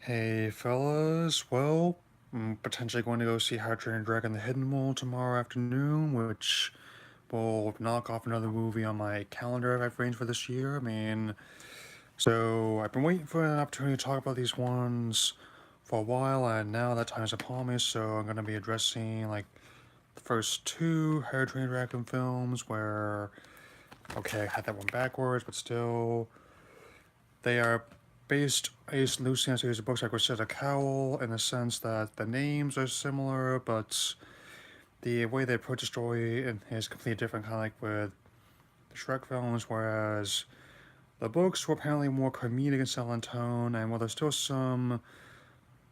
Hey fellas, well, I'm potentially going to go see How to Train Your Dragon the Hidden World tomorrow afternoon, which will knock off another movie on my calendar I've arranged for this year. So I've been waiting for an opportunity to talk about these ones for a while, and now that time is upon me, so I'm going to be addressing, like, the first two How to Train Your Dragon films, where, okay, I had that one backwards, but still, they are based loosely on a series of books like Rosetta Cowl in the sense that the names are similar, but the way they approach the story is completely different, kind of like with the Shrek films, whereas the books were apparently more comedic in style and tone, and while there's still some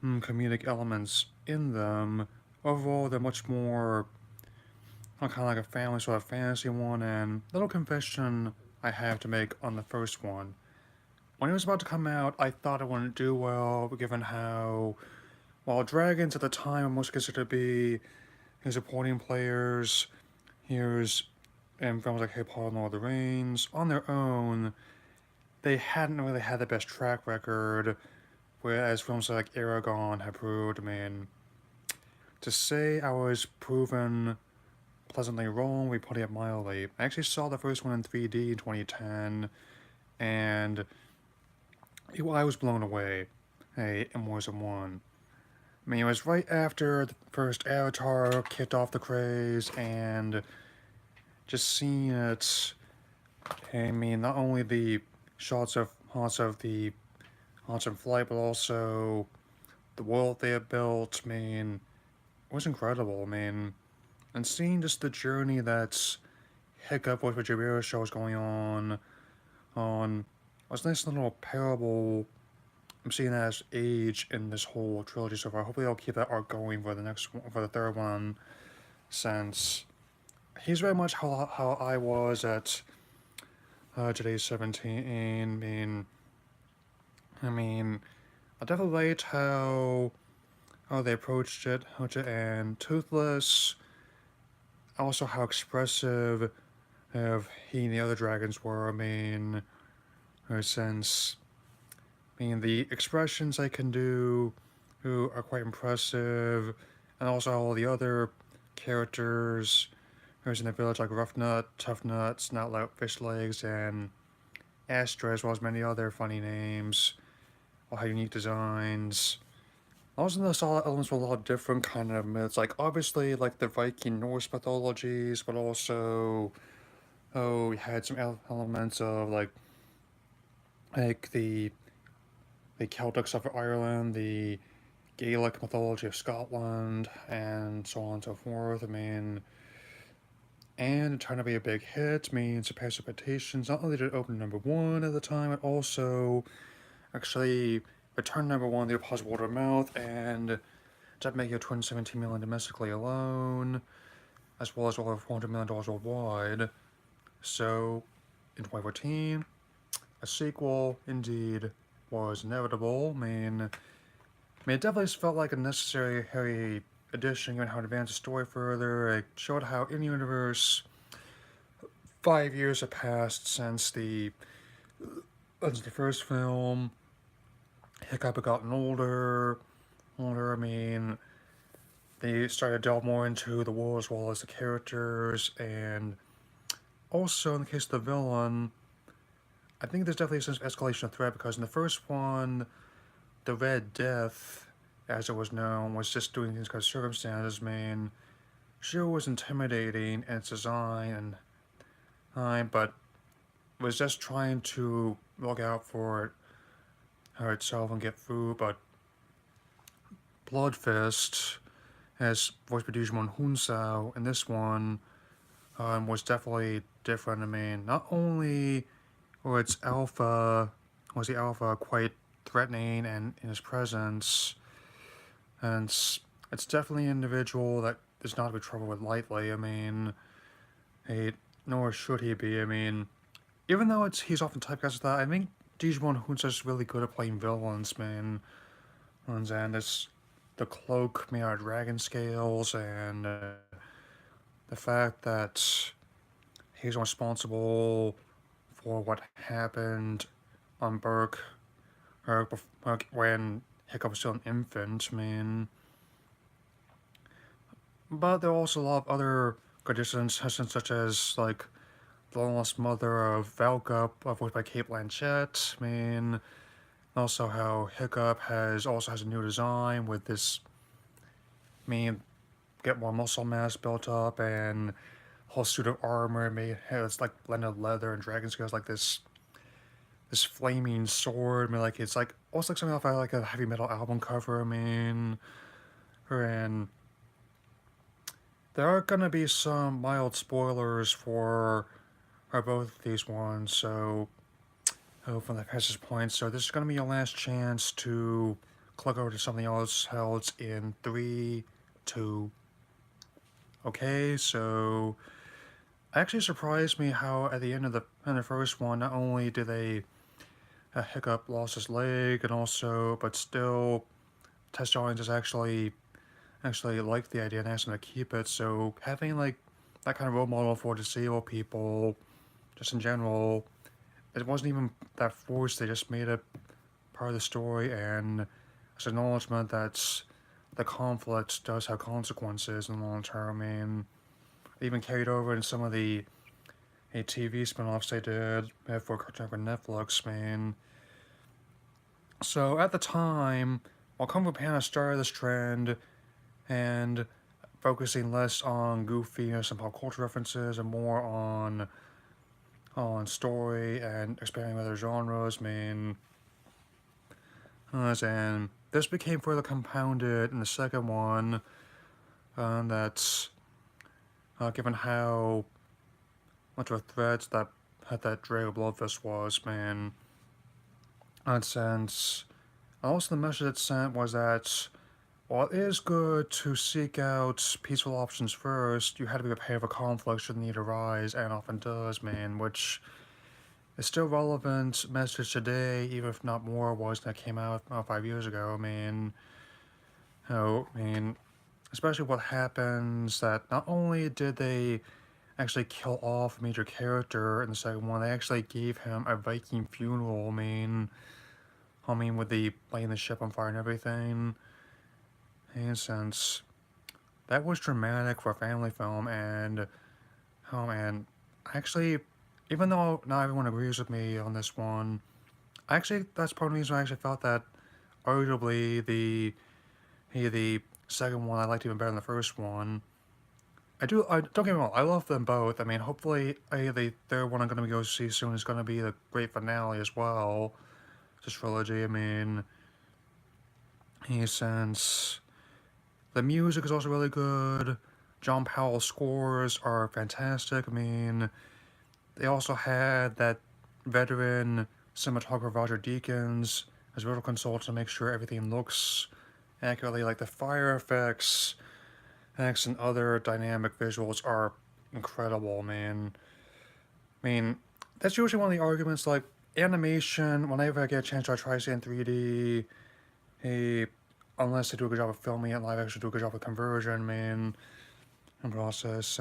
comedic elements in them, overall they're much more kind of like a family sort of fantasy one, and little confession I have to make on the first one. When it was about to come out, I thought it wouldn't do well, given how, while dragons at the time were most considered to be his supporting players, here's in films like Harry Potter and Lord of the Rings, on their own, they hadn't really had the best track record, whereas films like Aragon have proved. To say I was proven pleasantly wrong, we put it mildly. I actually saw the first one in 3D in 2010, and I was blown away. Hey, in more than one. It was right after the first Avatar kicked off the craze, and just seeing it. Not only the shots of the haunts in flight, but also the world they had built. It was incredible. And seeing just the journey that's Hiccup with Jabira show was going on was a nice little parable. I'm seeing that as age in this whole trilogy so far. Hopefully, I'll keep that arc going for the next one, for the third one, since he's very much how I was at today's 17. I mean, I definitely liked how they approached it, and Toothless. Also, how expressive of he and the other dragons were. Since the expressions I can do, who are quite impressive, and also all the other characters who's in the village like Rough Nut, Tough Nut, Snotlout, Fish Legs, and Astra, as well as many other funny names, all have unique designs. Also, the solid elements were a lot of different kind of myths, like obviously like the Viking Norse mythologies, but also we had some elements of like the Celtics of Ireland, the Gaelic mythology of Scotland, and so on and so forth. And trying to be a big hit surpassed expectations. Not only did it open number one at the time, it also actually returned number one the positive word of mouth and ended making a $217 million domestically alone, as well as over $400 million worldwide. So, in 2014, a sequel indeed was inevitable. It definitely felt like a necessary heavy addition given how it advanced the story further. It showed how in universe 5 years have passed since the first film. Hiccup had gotten older. They started to delve more into the world as well as the characters, and also in the case of the villain, I think there's definitely a sense of escalation of threat because in the first one, the Red Death, as it was known, was just doing things because of circumstances. Sure was intimidating in its design and time, but was just trying to look out for her itself and get food. But Bloodfist, as voiced by Digimon Hunsao in this one, was definitely different. Not only was the alpha quite threatening and in his presence, and it's definitely an individual that is not to be troubled with lightly. Nor should he be. Even though he's often typecast as that, I think Digimon Hunter's really good at playing villains, and this the cloak made out of dragon scales, and the fact that he's responsible for what happened on Burke, when Hiccup was still an infant, I mean. But there are also a lot of other good additions, such as, like, the lost mother of Valgup, voiced by Kate Blanchett, I mean. Also how Hiccup also has a new design with this, I mean, get more muscle mass built up and whole suit of armor made has like blended leather and dragon scales like this flaming sword. I mean, like it's like almost like something off of like a heavy metal album cover. I mean, and there are gonna be some mild spoilers for both of these ones. So, from the passage point, so this is gonna be your last chance to click over to something else. In 3, 2. Okay, so actually surprised me how at the end of the first one, not only did they Hiccup lost his leg, and also, but still, test audiences actually liked the idea and asked him to keep it. So having like that kind of role model for disabled people, just in general, it wasn't even that forced. They just made it part of the story, and it's acknowledgement that the conflict does have consequences in the long term, and even carried over in some of the TV spin-offs they did for Cartoon Network and Netflix, man. So at the time, while Kung Fu Panda started this trend and focusing less on goofiness and pop culture references and more on story and expanding other genres, man. And this became further compounded in the second one. That's given how much of a threat that Drago Bloodfist was, man. And since also the message it sent was that while it is good to seek out peaceful options first, you had to be prepared for conflict should the need arise, and often does, man, which is still relevant message today, even if not more was that came out 5 years ago. I mean, especially what happens that not only did they actually kill off a major character in the second one, they actually gave him a Viking funeral. With the lighting the ship on fire and everything. And since that was dramatic for a family film, and actually, even though not everyone agrees with me on this one, actually that's part of the reason I actually felt that arguably the second one I liked even better than the first one. I don't get me wrong, I love them both. I mean, hopefully the third one I'm gonna go see soon is gonna be the great finale as well. This trilogy, I mean, since the music is also really good, John Powell's scores are fantastic. I mean, they also had that veteran cinematographer Roger Deakins as visual consultant to make sure everything looks accurately, like the fire effects and other dynamic visuals are incredible, man. I mean, that's usually one of the arguments, like, animation, whenever I get a chance to try to see it in 3D, hey, unless they do a good job of filming it, live action do a good job of conversion, man, and process,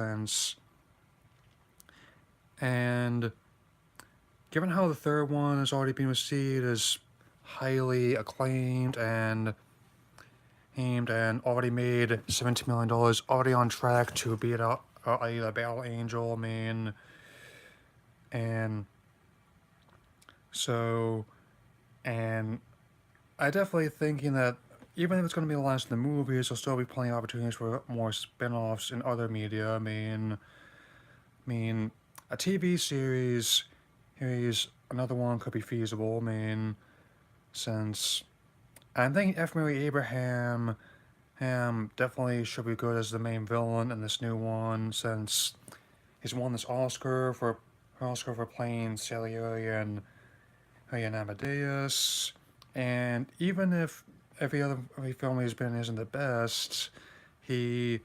and given how the third one has already been received as highly acclaimed and aimed and already made $17 million, already on track to beat out the Battle Angel, man, and so, and I definitely thinking that even if it's going to be the last of the movies, there'll still be plenty of opportunities for more spin-offs in other media. I mean, a TV series, here's another one could be feasible. I mean, since I think F. Mary Abraham definitely should be good as the main villain in this new one, since he's won this Oscar for playing Salieri and Amadeus. And even if every film he's been in isn't the best, he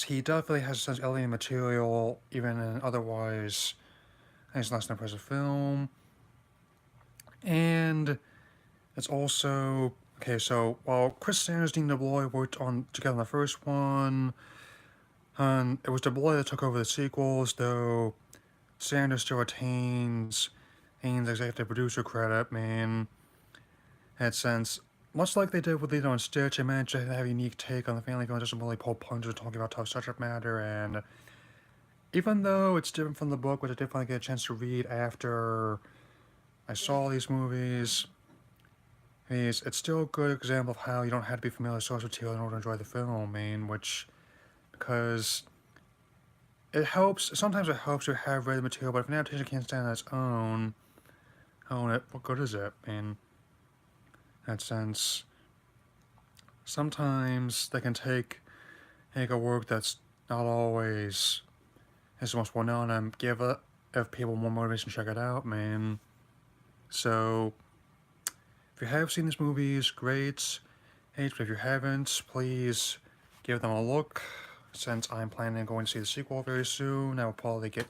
he definitely has such alien material, even in otherwise his less than impressive film. And it's also okay. So while Chris Sanders and Dean DeBlois worked on together on the first one, and it was DeBlois that took over the sequels, though Sanders still retains executive producer credit, man. And since, much like they did with Lilo and Stitch, they managed to have a unique take on the family going doesn't really pull punches talking about tough subject matter, and even though it's different from the book, which I did finally get a chance to read after I saw these movies, it's still a good example of how you don't have to be familiar with source material in order to enjoy the film, I mean, which, because it helps, sometimes it helps to have read the material, but if an adaptation can't stand on its own it, what good is it? I mean, in that sense, sometimes they can take a work that's not always is the most well known and give it if people more motivation to check it out, man. So if you have seen these movies, great. Hey, but if you haven't, please give them a look. Since I'm planning on going to see the sequel very soon, I will probably get